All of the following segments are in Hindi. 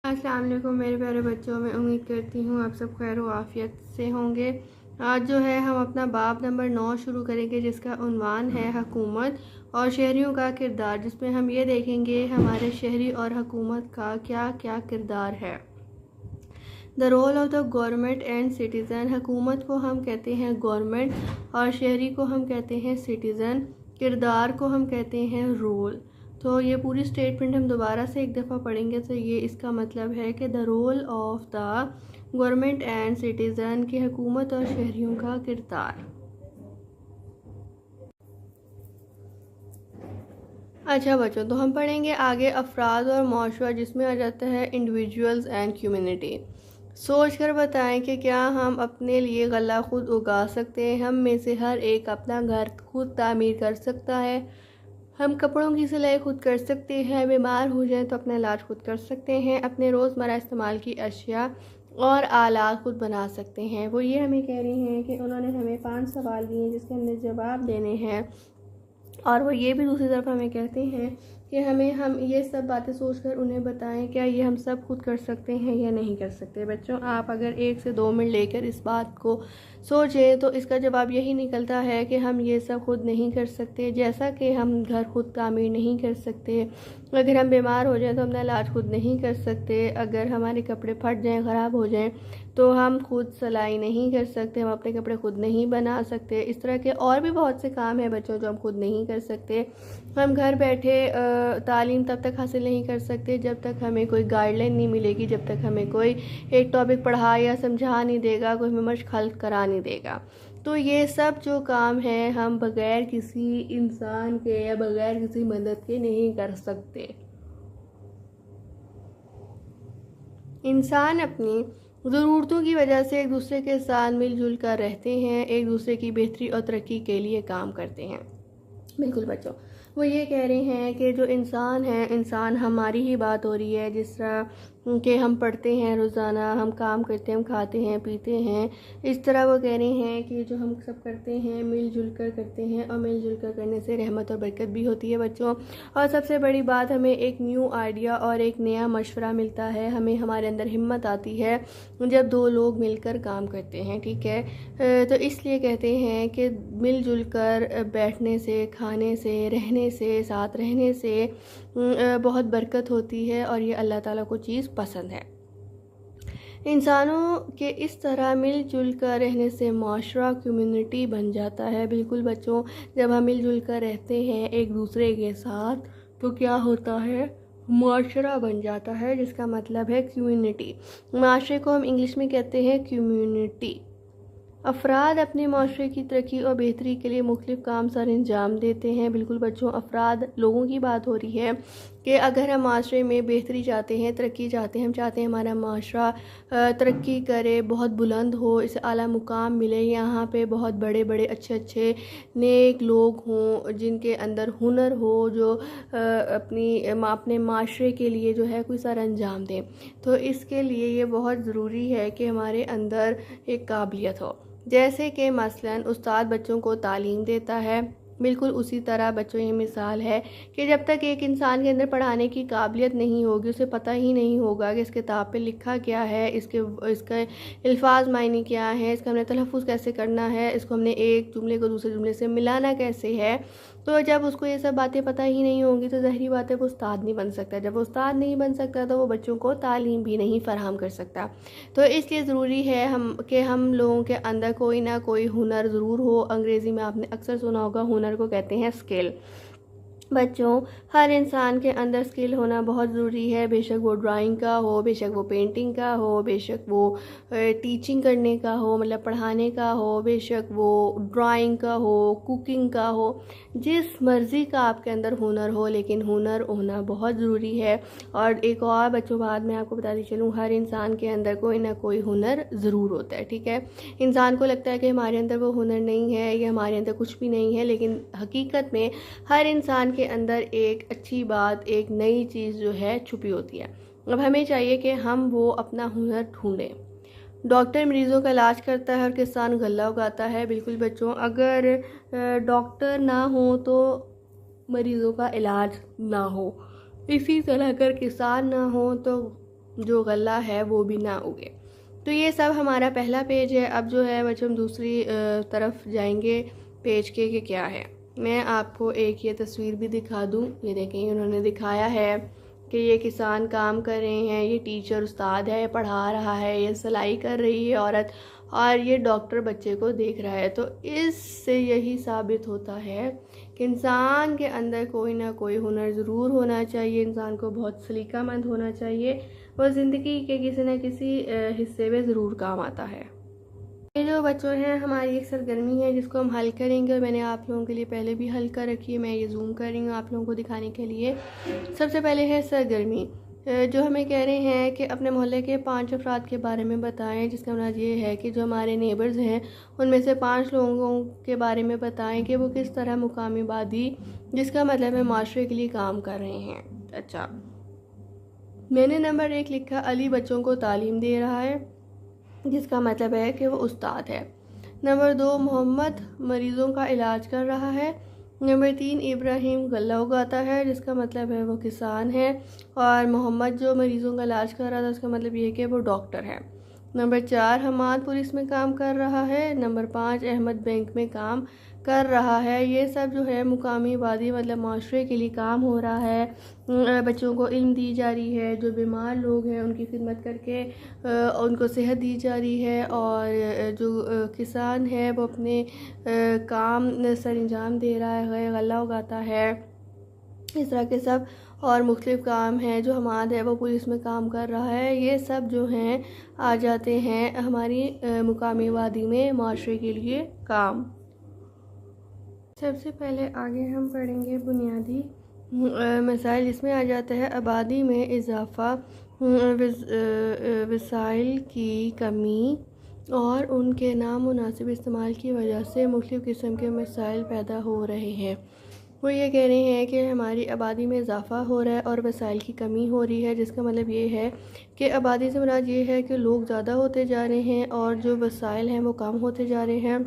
अस्सलाम वालेकुम मेरे प्यारे बच्चों। मैं उम्मीद करती हूँ आप सब खैर व आफियत से होंगे। आज जो है हम अपना बाब नंबर 9 शुरू करेंगे, जिसका उन्वान है हुकूमत और शहरियों का किरदार, जिसमें हम ये देखेंगे हमारे शहरी और हुकूमत का क्या क्या किरदार है। The role of the government and citizen. हुकूमत को हम कहते हैं गवर्नमेंट और शहरी को हम कहते हैं सिटीज़न। किरदार को हम कहते हैं रोल। तो ये पूरी स्टेटमेंट हम दोबारा से एक दफ़ा पढ़ेंगे तो ये इसका मतलब है कि the role of the government and citizen, की हुकूमत और शहरियों का किरदार। अच्छा बच्चों, तो हम पढ़ेंगे आगे अफराद और माशरा, जिसमें आ जाता है इंडिविजुअल्स एंड कम्युनिटी। सोच कर बताएं कि क्या हम अपने लिए गला खुद उगा सकते हैं। हम में से हर एक अपना घर खुद तामीर कर सकता है। हम कपड़ों की सिलाई खुद कर सकते हैं। बीमार हो जाए तो अपना इलाज खुद कर सकते हैं। अपने रोज़मर्रा इस्तेमाल की अशिया और आलात खुद बना सकते हैं। वो ये हमें कह रही हैं कि उन्होंने हमें 5 सवाल दिए जिसके हमने जवाब देने हैं, और वो ये भी दूसरी तरफ हमें कहते हैं कि हम ये सब बातें सोचकर उन्हें बताएं क्या ये हम सब खुद कर सकते हैं या नहीं कर सकते। बच्चों, आप अगर 1 से 2 मिनट लेकर इस बात को सोचें तो इसका जवाब यही निकलता है कि हम ये सब खुद नहीं कर सकते। जैसा कि हम घर खुद तामीर नहीं कर सकते, अगर हम बीमार हो जाएं तो अपना इलाज खुद नहीं कर सकते, अगर हमारे कपड़े फट जाएं, ख़राब हो जाएं तो हम खुद सिलाई नहीं कर सकते, हम अपने कपड़े खुद नहीं बना सकते। इस तरह के और भी बहुत से काम हैं बच्चों जो हम खुद नहीं कर सकते। हम घर बैठे तालीम तब तक हासिल नहीं कर सकते जब तक हमें कोई गाइडलाइन नहीं मिलेगी, जब तक हमें कोई एक टॉपिक पढ़ा या समझा नहीं देगा, कोई हमें मशक हल करा नहीं देगा। तो ये सब जो काम है हम बग़ैर किसी इंसान के या बग़ैर किसी मदद के नहीं कर सकते। इंसान अपनी ज़रूरतों की वजह से एक दूसरे के साथ मिलजुल कर रहते हैं, एक दूसरे की बेहतरी और तरक्की के लिए काम करते हैं। बिल्कुल बच्चों, वो ये कह रहे हैं कि जो इंसान है, इंसान हमारी ही बात हो रही है। जिस तरह कि हम पढ़ते हैं रोज़ाना, हम काम करते हैं, हम खाते हैं, पीते हैं, इस तरह वो कह रहे हैं कि जो हम सब करते हैं मिलजुल कर करते हैं, और मिलजुल कर करने से रहमत और बरकत भी होती है बच्चों। और सबसे बड़ी बात, हमें एक न्यू आइडिया और एक नया मशवरा मिलता है, हमें हमारे अंदर हिम्मत आती है जब 2 लोग मिलकर काम करते हैं। ठीक है, तो इसलिए कहते हैं कि मिलजुल कर बैठने से, खाने से, रहने से, साथ रहने से बहुत बरकत होती है, और ये अल्लाह ताला को चीज़ पसंद है। इंसानों के इस तरह मिलजुल कर रहने से माशरा कम्युनिटी बन जाता है। बिल्कुल बच्चों, जब हम मिलजुल कर रहते हैं एक दूसरे के साथ तो क्या होता है, माशरा बन जाता है, जिसका मतलब है कम्युनिटी। माशरे को हम इंग्लिश में कहते हैं कम्युनिटी। अफराद अपने माशरे की तरक्की और बेहतरी के लिए मुख्तलिफ़ काम सर अंजाम देते हैं। बिल्कुल बच्चों, अफराद लोगों की बात हो रही है कि अगर हम माशरे में बेहतरी चाहते हैं, तरक्की चाहते हैं, हम चाहते हैं हमारा माशरा तरक्की करे, बहुत बुलंद हो, इसे आला मुकाम मिले, यहाँ पे बहुत बड़े बड़े अच्छे अच्छे नेक लोग हों जिनके अंदर हुनर हो, जो अपने माशरे के लिए जो है कोई सर अंजाम दें। तो इसके लिए ये बहुत ज़रूरी है कि हमारे अंदर एक काबिलियत हो। जैसे कि मसलन उस्ताद बच्चों को तालीम देता है, बिल्कुल उसी तरह बच्चों ये मिसाल है कि जब तक एक इंसान के अंदर पढ़ाने की काबिलियत नहीं होगी, उसे पता ही नहीं होगा कि इस किताब पे लिखा क्या है, इसके अल्फाज मायने क्या है, इसका हमने तलफ़ुज़ कैसे करना है, इसको हमने एक जुमले को दूसरे जुमले से मिलाना कैसे है। तो जब उसको ये सब बातें पता ही नहीं होंगी तो ज़ाहिरी बात है वो उस्ताद नहीं बन सकता। जब वो उस्ताद नहीं बन सकता तो वो बच्चों को तालीम भी नहीं फ़राहम कर सकता। तो इसलिए ज़रूरी है हम लोगों के अंदर कोई ना कोई हुनर ज़रूर हो। अंग्रेज़ी में आपने अक्सर सुना होगा, हुनर को कहते हैं स्किल। बच्चों, हर इंसान के अंदर स्किल होना बहुत ज़रूरी है, बेशक वो ड्राइंग का हो, बेशक वो पेंटिंग का हो, बेशक वो टीचिंग करने का हो, मतलब पढ़ाने का हो, बेशक वो ड्राइंग का हो, कुकिंग का हो, जिस मर्ज़ी का आपके अंदर हुनर हो, लेकिन हुनर होना बहुत ज़रूरी है। और एक और बच्चों बाद में आपको बताती चलूँ, हर इंसान के अंदर कोई ना कोई हुनर ज़रूर होता है। ठीक है, इंसान को लगता है कि हमारे अंदर वो हुनर नहीं है या हमारे अंदर कुछ भी नहीं है, लेकिन हकीकत में हर इंसान के अंदर एक अच्छी बात, एक नई चीज़ जो है छुपी होती है। अब हमें चाहिए कि हम वो अपना हुनर ढूंढें। डॉक्टर मरीज़ों का इलाज करता है और किसान गल्ला उगाता है। बिल्कुल बच्चों, अगर डॉक्टर ना हो तो मरीज़ों का इलाज ना हो, इसी तरह अगर किसान ना हो तो जो गला है वो भी ना उगे। तो ये सब हमारा पहला पेज है। अब जो है बच्चों हम दूसरी तरफ जाएंगे पेज के कि क्या है। मैं आपको एक ये तस्वीर भी दिखा दूँ। ये देखें, उन्होंने दिखाया है कि ये किसान काम कर रहे हैं, ये टीचर उस्ताद है पढ़ा रहा है, ये सिलाई कर रही है औरत, और ये डॉक्टर बच्चे को देख रहा है। तो इससे यही साबित होता है कि इंसान के अंदर कोई ना कोई हुनर ज़रूर होना चाहिए, इंसान को बहुत सलीकामंद होना चाहिए, वो ज़िंदगी के किसी न किसी हिस्से में ज़रूर काम आता है। ये जो बच्चों हैं हमारी एक सरगर्मी है जिसको हम हल करेंगे, और मैंने आप लोगों के लिए पहले भी हल कर रखी है। मैं ये जूम कर रही हूँ आप लोगों को दिखाने के लिए। सबसे पहले है सरगर्मी, जो हमें कह रहे हैं कि अपने मोहल्ले के 5 अफराद के बारे में बताएं, जिसका मतलब ये है कि जो हमारे नेबर्स हैं उनमें से 5 लोगों के बारे में बताएं कि वो किस तरह मुकामी आबादी, जिसका मतलब है माशरे के लिए काम कर रहे हैं। अच्छा, मैंने नंबर 1 लिखा, अली बच्चों को तालीम दे रहा है, जिसका मतलब है कि वो उस्ताद है। नंबर 2, मोहम्मद मरीज़ों का इलाज कर रहा है। नंबर 3, इब्राहिम गल्ला उगाता है, जिसका मतलब है वो किसान है। और मोहम्मद जो मरीज़ों का इलाज कर रहा था उसका मतलब ये है कि वो डॉक्टर है। नंबर 4, हमाद पुलिस में काम कर रहा है। नंबर 5, अहमद बैंक में काम कर रहा है। ये सब जो है मुकामी आबादी मतलब माशरे के लिए काम हो रहा है। बच्चों को इल्म दी जा रही है, जो बीमार लोग हैं उनकी खिदमत करके उनको सेहत दी जा रही है, और जो किसान है वो अपने काम सर अंजाम दे रहा है, गल्ला उगाता है। इस तरह के सब और मुख्तलिफ काम हैं। जो हमाद है वो पुलिस में काम कर रहा है। ये सब जो हैं आ जाते हैं हमारी मुकामी आबादी में माशरे के लिए काम। सबसे पहले आगे हम पढ़ेंगे बुनियादी मसाइल, जिसमें आ जाता है आबादी में इजाफ़ा, वसाइल की कमी और उनके नामुनासिब इस्तेमाल की वजह से मुख्तलिफ़ किस्म के मसाइल पैदा हो रहे हैं। वो ये कह रहे हैं कि हमारी आबादी में इजाफ़ा हो रहा है और वसाइल की कमी हो रही है, जिसका मतलब ये है कि आबादी से मुराद ये है कि लोग ज़्यादा होते जा रहे हैं और जो वसाइल हैं वो कम होते जा रहे हैं,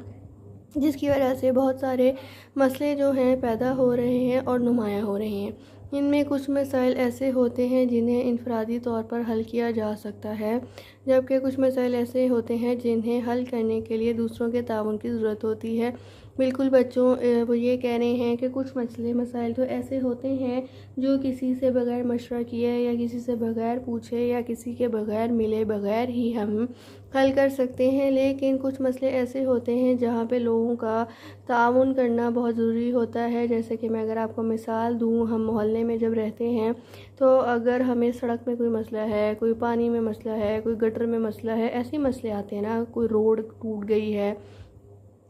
जिसकी वजह से बहुत सारे मसले जो हैं पैदा हो रहे हैं और नुमायाँ हो रहे हैं। इनमें कुछ मसाइल ऐसे होते हैं जिन्हें इनफरादी तौर पर हल किया जा सकता है, जबकि कुछ मसाइल ऐसे होते हैं जिन्हें हल करने के लिए दूसरों के ताउन की ज़रूरत होती है। बिल्कुल बच्चों, वो ये कह रहे हैं कि कुछ मसाइल तो ऐसे होते हैं जो किसी से बग़ैर मशवरा किए या किसी से बग़ैर पूछे या किसी के बग़ैर मिले बग़ैर ही हम हल कर सकते हैं, लेकिन कुछ मसले ऐसे होते हैं जहाँ पे लोगों का ताउन करना बहुत ज़रूरी होता है। जैसे कि मैं अगर आपको मिसाल दूँ, हम मोहल्ले में जब रहते हैं तो अगर हमें सड़क में कोई मसला है, कोई पानी में मसला है, कोई गटर में मसला है, ऐसे मसले आते हैं ना, कोई रोड टूट गई है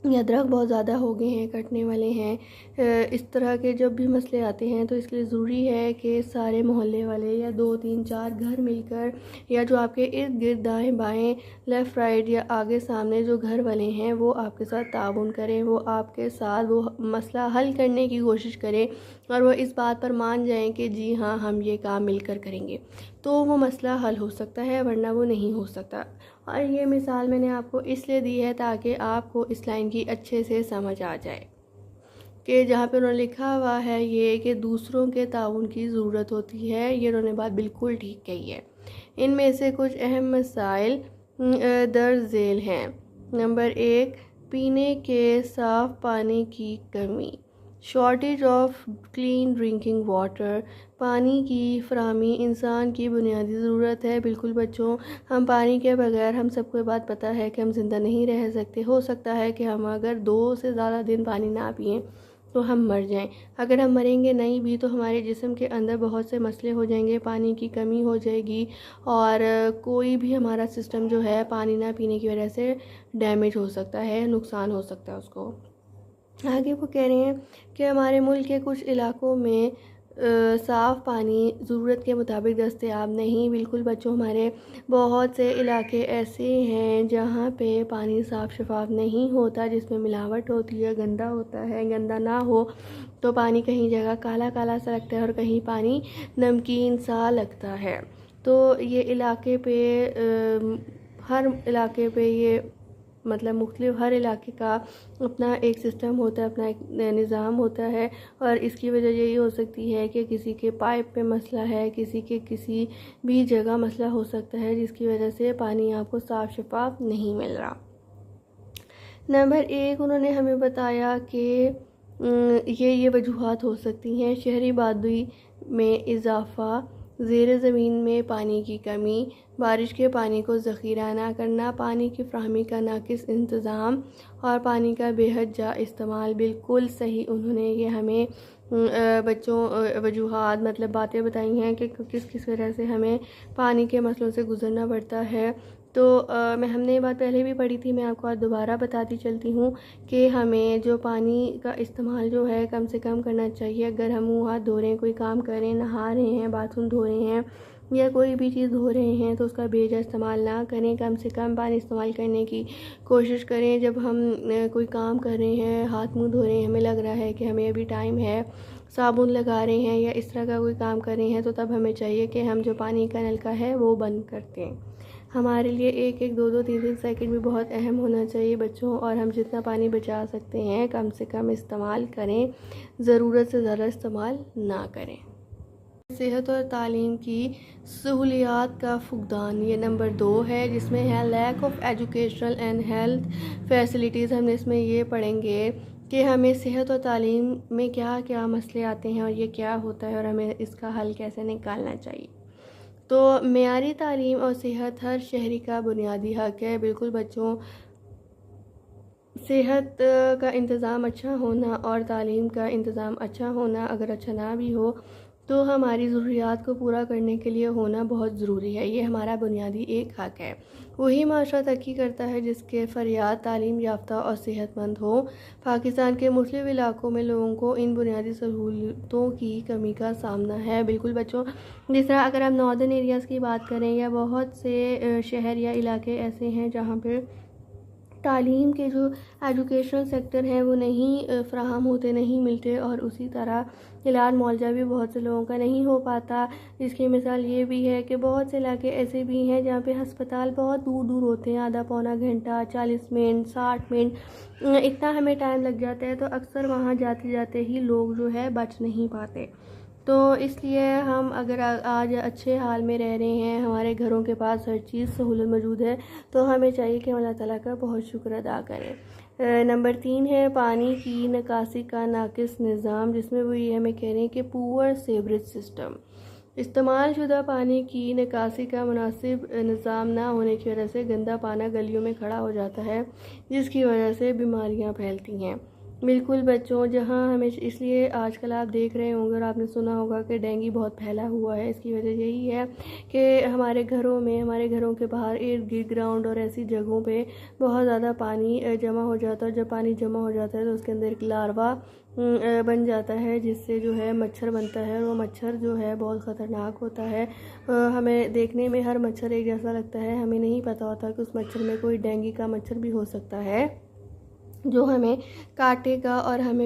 या दरख्त बहुत ज़्यादा हो गए हैं, कटने वाले हैं, इस तरह के जब भी मसले आते हैं तो इसके लिए ज़रूरी है कि सारे मोहल्ले वाले या 2 3 4 घर मिलकर, या जो आपके इर्द गिर्द दाएं बाएं लेफ़्ट राइट या आगे सामने जो घर वाले हैं वो आपके साथ ताउन करें, वो आपके साथ वो मसला हल करने की कोशिश करें और वो इस बात पर मान जाएं कि जी हाँ हम ये काम मिलकर करेंगे, तो वो मसला हल हो सकता है, वरना वो नहीं हो सकता। और ये मिसाल मैंने आपको इसलिए दी है ताकि आपको इस लाइन की अच्छे से समझ आ जाए कि जहाँ पे उन्होंने लिखा हुआ है ये कि दूसरों के ताउन की ज़रूरत होती है, ये उन्होंने बात बिल्कुल ठीक कही है। इनमें से कुछ अहम मसाइल दर्ज झेल हैं। नंबर 1, पीने के साफ़ पानी की कमी, shortage of clean drinking water. पानी की फराहमी इंसान की बुनियादी ज़रूरत है। बिल्कुल बच्चों, हम पानी के बगैर, हम सबको ये बात पता है कि हम ज़िंदा नहीं रह सकते। हो सकता है कि हम अगर 2 से ज़्यादा दिन पानी ना पिएं तो हम मर जाएं। अगर हम मरेंगे नहीं भी तो हमारे जिस्म के अंदर बहुत से मसले हो जाएंगे, पानी की कमी हो जाएगी और कोई भी हमारा सिस्टम जो है पानी ना पीने की वजह से डैमेज हो सकता है, नुकसान हो सकता है उसको। आगे वो कह रहे हैं कि हमारे मुल्क के कुछ इलाकों में साफ़ पानी ज़रूरत के मुताबिक दस्तयाब नहीं। बिल्कुल बच्चों, हमारे बहुत से इलाके ऐसे हैं जहाँ पे पानी साफ़ शफाफ नहीं होता, जिसमें मिलावट होती है, गंदा होता है। गंदा ना हो तो पानी कहीं जगह काला काला सा लगता है और कहीं पानी नमकीन सा लगता है। तो ये इलाके पे हर इलाके पे ये मतलब मुख्तलिफ हर इलाके का अपना एक सिस्टम होता है, अपना एक निज़ाम होता है। और इसकी वजह यही हो सकती है कि किसी के पाइप पे मसला है, किसी के किसी भी जगह मसला हो सकता है, जिसकी वजह से पानी आपको साफ़ शफाफ नहीं मिल रहा। नंबर 1 उन्होंने हमें बताया कि ये वजूहात हो सकती हैं। शहरी आबादी में इजाफ़ा, ज़ेर ज़मीन में पानी की कमी, बारिश के पानी को ज़ख़ीरा ना करना, पानी की फ़राहमी का नाक़िस इंतज़ाम और पानी का बेहद जा इस्तेमाल। बिल्कुल सही उन्होंने ये हमें बच्चों वजूहात मतलब बातें बताई हैं कि किस किस वजह से हमें पानी के मसलों से गुज़रना पड़ता है। तो हमने ये बात पहले भी पढ़ी थी, मैं आपको आज दोबारा बताती चलती हूँ कि हमें जो पानी का इस्तेमाल जो है कम से कम करना चाहिए। अगर हम मुँह हाथ धो रहे हैं, कोई काम कर रहे हैं, नहा रहे हैं, बाथरूम धो रहे हैं या कोई भी चीज़ धो रहे हैं, तो उसका बेजा इस्तेमाल ना करें। कम से कम पानी इस्तेमाल करने की कोशिश करें। जब हम कोई काम कर रहे हैं, हाथ मुँह धो रहे हैं, हमें लग रहा है कि हमें अभी टाइम है, साबुन लगा रहे हैं या इस तरह का कोई काम कर रहे हैं, तो तब हमें चाहिए कि हम जो पानी का नलका है वो बंद कर दें। हमारे लिए 1-1, 2-2, 3-3 सेकंड भी बहुत अहम होना चाहिए बच्चों, और हम जितना पानी बचा सकते हैं कम से कम इस्तेमाल करें, ज़रूरत से ज़्यादा इस्तेमाल ना करें। सेहत और तालीम की सहूलियात का फुकदान, ये नंबर 2 है, जिसमें है lack of educational and health facilities. हम इसमें ये पढ़ेंगे कि हमें सेहत और तालीम में क्या क्या मसले आते हैं और ये क्या होता है और हमें इसका हल कैसे निकालना चाहिए। तो मेयारी तालीम और सेहत हर शहरी का बुनियादी हक है। बिल्कुल बच्चों, सेहत का इंतज़ाम अच्छा होना और तालीम का इंतज़ाम अच्छा होना, अगर अच्छा ना भी हो तो हमारी ज़रूरियात को पूरा करने के लिए होना बहुत ज़रूरी है। ये हमारा बुनियादी एक हक़ है। वही माशरा तरक्की करता है जिसके फ़रियाद तालीम याफ्ता और सेहतमंद हो। पाकिस्तान के मुख्तलिफ़ इलाकों में लोगों को इन बुनियादी सहूलतों की कमी का सामना है। बिल्कुल बच्चों, जिस तरह अगर हम नॉर्दर्न एरियाज़ की बात करें, या बहुत से शहर या इलाके ऐसे हैं जहाँ पर तालीम के जो एजुकेशनल सेक्टर हैं वो नहीं फ़राहम होते, नहीं मिलते, और उसी तरह इलाज मुआवजा भी बहुत से लोगों का नहीं हो पाता। इसकी मिसाल ये भी है कि बहुत से इलाके ऐसे भी हैं जहाँ पे अस्पताल बहुत दूर दूर होते हैं, आधा पौना घंटा, 40 मिनट, 60 मिनट, इतना हमें टाइम लग जाता है। तो अक्सर वहाँ जाते जाते ही लोग जो है बच नहीं पाते। तो इसलिए हम अगर आज अच्छे हाल में रह रहे हैं, हमारे घरों के पास हर चीज़ सहूलत मौजूद है, तो हमें चाहिए कि हम अल्लाह ताला का बहुत शुक्र अदा करें। नंबर 3 है पानी की निकासी का नाक़िस निज़ाम, जिसमें वो ये हमें कह रहे हैं कि पुअर सीवरेज सिस्टम। इस्तेमाल शुदा पानी की निकासी का मुनासिब निज़ाम ना होने की वजह से गंदा पानी गलियों में खड़ा हो जाता है, जिसकी वजह से बीमारियां फैलती हैं। बिल्कुल बच्चों, जहां हमें इसलिए आजकल आप देख रहे होंगे और आपने सुना होगा कि डेंगू बहुत फैला हुआ है। इसकी वजह यही है कि हमारे घरों में, हमारे घरों के बाहर इर्द गिर्द ग्राउंड और ऐसी जगहों पे बहुत ज़्यादा पानी जमा हो जाता है। जब पानी जमा हो जाता है तो उसके अंदर एक लार्वा बन जाता है, जिससे जो है मच्छर बनता है, और वो मच्छर जो है बहुत ख़तरनाक होता है। हमें देखने में हर मच्छर एक जैसा लगता है, हमें नहीं पता होता कि उस मच्छर में कोई डेंगू का मच्छर भी हो सकता है जो हमें काटेगा और हम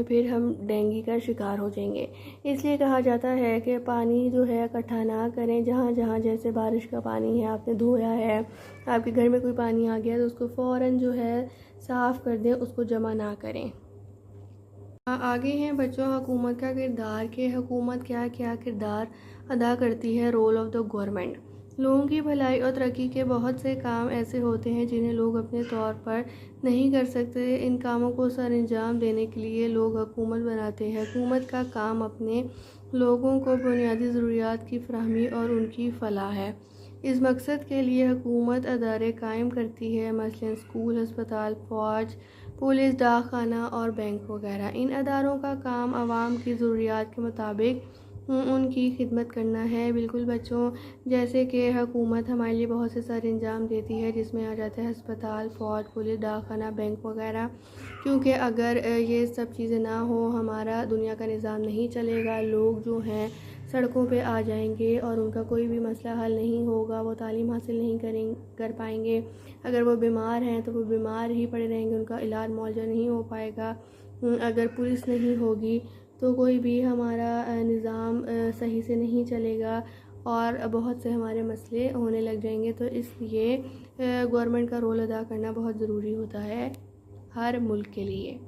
डेंगू का शिकार हो जाएंगे। इसलिए कहा जाता है कि पानी जो है इकट्ठा ना करें। जहाँ जहाँ जैसे बारिश का पानी है, आपने धोया है, आपके घर में कोई पानी आ गया, तो उसको फ़ौरन जो है साफ़ कर दें, उसको जमा ना करें। आगे हैं बच्चों हुकूमत का किरदार, कि हुकूमत क्या क्या किरदार अदा करती है, रोल ऑफ द गवर्नमेंट। लोगों की भलाई और तरक्की के बहुत से काम ऐसे होते हैं जिन्हें लोग अपने तौर पर नहीं कर सकते। इन कामों को सरअंजाम देने के लिए लोग हुकूमत बनाते हैं। हुकूमत का काम अपने लोगों को बुनियादी ज़रूरियात की फराहमी और उनकी फलाह है। इस मकसद के लिए हुकूमत अदारे कायम करती है, मसलन स्कूल, अस्पताल, फ़ौज, पुलिस, डाक खाना और बैंक वगैरह। इन अदारों का काम आवाम की ज़रूरियात के मुताबिक उनकी खिदमत करना है। बिल्कुल बच्चों, जैसे कि हुकूमत हमारे लिए बहुत से सारे इंजाम देती है, जिसमें आ जाता है अस्पताल, फ़ौज, पुलिस, डाक खाना, बैंक वगैरह। क्योंकि अगर ये सब चीज़ें ना हो, हमारा दुनिया का निज़ाम नहीं चलेगा। लोग जो हैं सड़कों पे आ जाएंगे और उनका कोई भी मसला हल नहीं होगा, वो तालीम हासिल नहीं कर पाएंगे। अगर वो बीमार हैं तो वो बीमार ही पड़े रहेंगे, उनका इलाज मुआवजा नहीं हो पाएगा। अगर पुलिस नहीं होगी तो कोई भी हमारा निज़ाम सही से नहीं चलेगा। और बहुत से हमारे मसले होने लग जाएंगे। तो इसलिए गवर्नमेंट का रोल अदा करना बहुत ज़रूरी होता है हर मुल्क के लिए।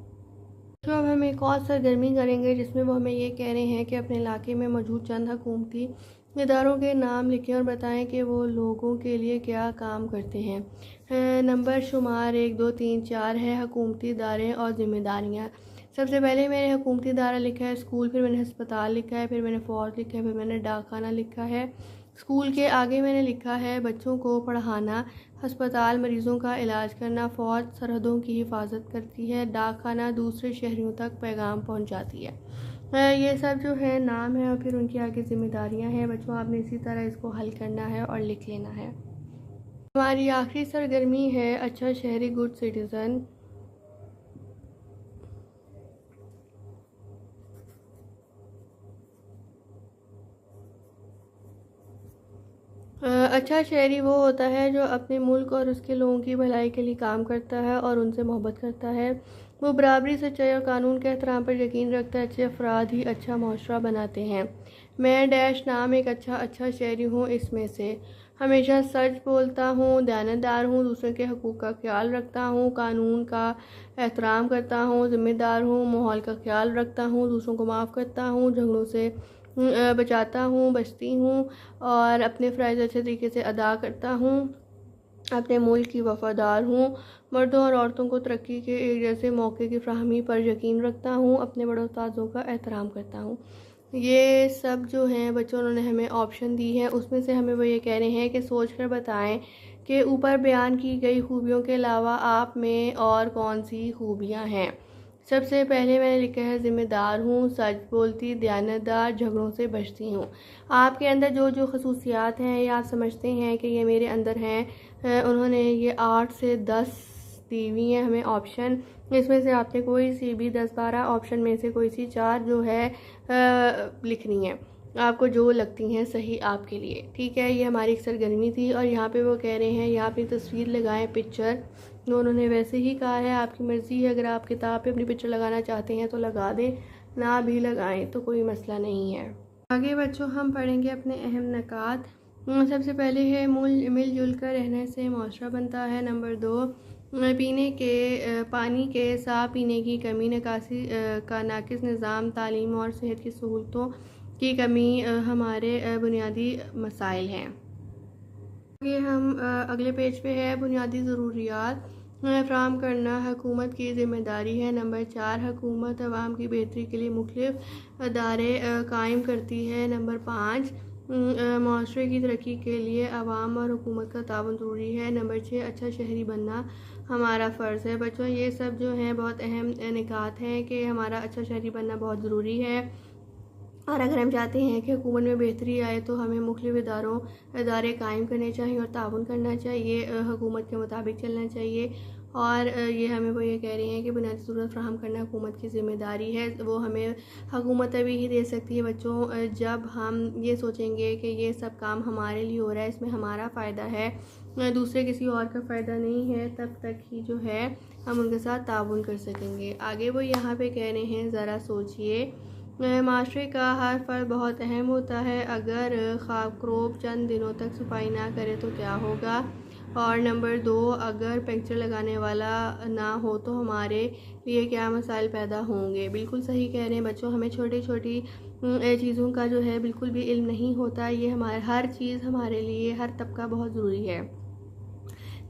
तो अब हम एक और सरगर्मी करेंगे जिसमें वो हमें ये कह रहे हैं कि अपने इलाके में मौजूद चंद हुकूमती इदारों के नाम लिखें और बताएं कि वो लोगों के लिए क्या काम करते हैं। नंबर शुमार 1 2 3 4 है हुकूमती इदारे और ज़िम्मेदारियाँ। सबसे पहले मैंने हुकूमती इदारा लिखा है स्कूल, फिर मैंने अस्पताल लिखा है, फिर मैंने फौज लिखा है, फिर मैंने डाकखाना लिखा है। स्कूल के आगे मैंने लिखा है बच्चों को पढ़ाना, अस्पताल मरीज़ों का इलाज करना, फ़ौज सरहदों की हिफाजत करती है, डाकखाना दूसरे शहरियों तक पैगाम पहुंचाती है। ये सब जो है नाम है और फिर उनकी आगे ज़िम्मेदारियां हैं। बच्चों आपने इसी तरह इसको हल करना है और लिख लेना है। हमारी आखिरी सरगर्मी है अच्छा शहरी गुड सिटीज़न। अच्छा शहरी वो होता है जो अपने मुल्क और उसके लोगों की भलाई के लिए काम करता है और उनसे मोहब्बत करता है। वो बराबरी, सच्चाई और कानून के एहतराम पर यकीन रखता है। अच्छे अफराद ही अच्छा माशरा बनाते हैं। मैं डैश नाम एक अच्छा शहरी हूँ। इसमें से हमेशा सच बोलता हूँ, दयानतदार हूँ, दूसरों के हकूक़ का ख्याल रखता हूँ, कानून का एहतराम करता हूँ, ज़िम्मेदार हूँ, माहौल का ख्याल रखता हूँ, दूसरों को माफ़ करता हूँ, झगड़ों से बचाता हूँ, बचती हूँ और अपने फ़राइज़ अच्छे तरीके से अदा करता हूँ। अपने मुल्क की वफ़ादार हूँ। मर्दों और औरतों को तरक्की के एक जैसे मौके की फ्राहमी पर यकीन रखता हूँ। अपने बड़े उस्तादों का एहतराम करता हूँ। ये सब जो हैं बच्चों उन्होंने हमें ऑप्शन दी है, उसमें से हमें वो ये कह रहे हैं कि सोच कर बताएं कि ऊपर बयान की गई खूबियों के अलावा आप में और कौन सी खूबियाँ हैं। सबसे पहले मैंने लिखा है ज़िम्मेदार हूँ, सच बोलती, दयानतदार, झगड़ों से बचती हूँ। आपके अंदर जो जो खसूसियात हैं या आप समझते हैं कि ये मेरे अंदर हैं, उन्होंने ये 8 से 10 दी हुई हैं हमें ऑप्शन। इसमें से आपने कोई सी भी 10-12 ऑप्शन में से कोई सी 4 जो है लिखनी है, आपको जो लगती हैं सही आपके लिए। ठीक है, ये हमारी एक सरगर्मी थी और यहाँ पे वो कह रहे हैं यहाँ पे तस्वीर लगाएं, पिक्चर। उन्होंने वैसे ही कहा है, आपकी मर्ज़ी है, अगर आप किताब पे अपनी पिक्चर लगाना चाहते हैं तो लगा दें, ना भी लगाएं तो कोई मसला नहीं है। आगे बच्चों हम पढ़ेंगे अपने अहम नकात। सबसे पहले है मिलजुल कर रहने से माशरा बनता है। नंबर 2, पानी के साफ़ पीने की कमी, निकासी का नाकिस निज़ाम, तालीम और सेहत की सहूलतों की कमी हमारे बुनियादी मसाइल हैं। ये हम अगले पेज पे है बुनियादी ज़रूरियात फ्राहम करना हुकूमत की ज़िम्मेदारी है। नंबर 4, हुकूमत अवाम की बेहतरी के लिए मुख्तलिफ़ अदारे कायम करती है। नंबर 5, माशरे की तरक्की के लिए अवाम और हुकूमत का ताउन ज़रूरी है। नंबर 6, अच्छा शहरी बनना हमारा फ़र्ज़ है। बच्चों ये सब जो हैं बहुत अहम निकात हैं कि हमारा अच्छा शहरी बनना बहुत ज़रूरी है और अगर हम चाहते हैं कि हुकूमत में बेहतरी आए तो हमें मुख्तलिफ़ इदारे कायम करने चाहिए और ताउन करना चाहिए, हुकूमत के मुताबिक चलना चाहिए। और ये हमें वो ये कह रही हैं कि बुनियादी ज़रूरत फ्राहम करना हुकूमत की ज़िम्मेदारी है। वो हमें हुकूमत तभी ही दे सकती है बच्चों जब हम ये सोचेंगे कि ये सब काम हमारे लिए हो रहा है, इसमें हमारा फ़ायदा है, दूसरे किसी और का फ़ायदा नहीं है, तब तक ही जो है हम उनके साथ ताउन कर सकेंगे। आगे वो यहाँ पे कह रहे हैं ज़रा सोचिए, माशरे का हर फ़र्द बहुत अहम होता है। अगर ख़ाबक्रोब चंद दिनों तक सफाई ना करे तो क्या होगा। और नंबर 2, अगर पंक्चर लगाने वाला ना हो तो हमारे लिए क्या मसाइल पैदा होंगे। बिल्कुल सही कह रहे हैं बच्चों, हमें छोटी छोटी चीज़ों का जो है बिल्कुल भी इल्म नहीं होता। ये हमारे हर चीज़ हमारे लिए, हर तबका बहुत ज़रूरी है।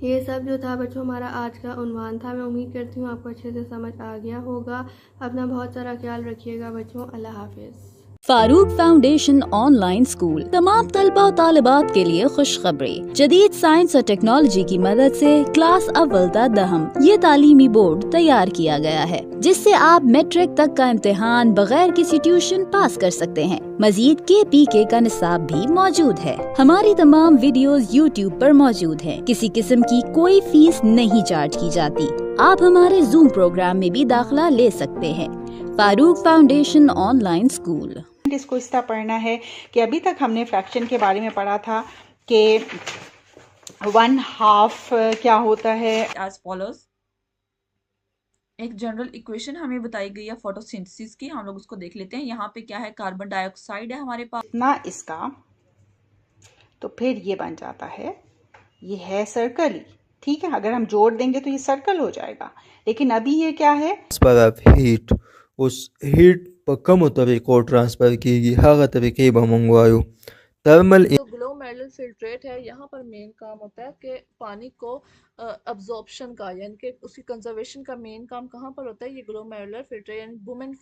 ये सब जो था बच्चों हमारा आज का उन्वान था। मैं उम्मीद करती हूँ आपको अच्छे से समझ आ गया होगा। अपना बहुत सारा ख्याल रखिएगा बच्चों। अल्लाह हाफिज़। फारूक फाउंडेशन ऑनलाइन स्कूल तमाम तलबा और तालिबात के लिए खुशखबरी। जदीद साइंस और टेक्नोलॉजी की मदद से क्लास अव्वल ता दहम ये तालीमी बोर्ड तैयार किया गया है, जिससे आप मैट्रिक तक का इम्तिहान बगैर किसी ट्यूशन पास कर सकते हैं। मजीद KPK का निसाब भी मौजूद है। हमारी तमाम वीडियोस YouTube पर मौजूद हैं। किसी किस्म की कोई फीस नहीं चार्ज की जाती। आप हमारे Zoom प्रोग्राम में भी दाखिला ले सकते हैं। Farooq foundation online school. इसको इस तरह पढ़ना है कि अभी तक हमने फ्रैक्शन के बारे में पढ़ा था कि 1/2 क्या होता है। एज फॉलोज, एक जनरल इक्वेशन हमें बताई गई है फोटोसिंथेसिस की, हम लोग उसको देख लेते हैं। यहाँ पे क्या है, कार्बन डाइऑक्साइड है हमारे पास, इतना इसका तो फिर ये बन जाता है, ये है सर्कल ही, ठीक है। अगर हम जोड़ देंगे तो ये सर्कल हो जाएगा, लेकिन अभी ये क्या है, ट्रांसफर ऑफ हीट उस हीट पर कम तरीक़ो ट्रांसफ़र की हाँ तरीक़े मंगवायो थर्मल जो ग्लोमेरुलर फिल्ट्रेट है, यहाँ पर मेन काम होता है कि पानी को अब्जॉर्प्शन का, यानी कि उसकी कंजर्वेशन का मेन काम कहाँ पर होता है, ये ग्लोमेरुलर फिल्ट्रेट यानी बुमेन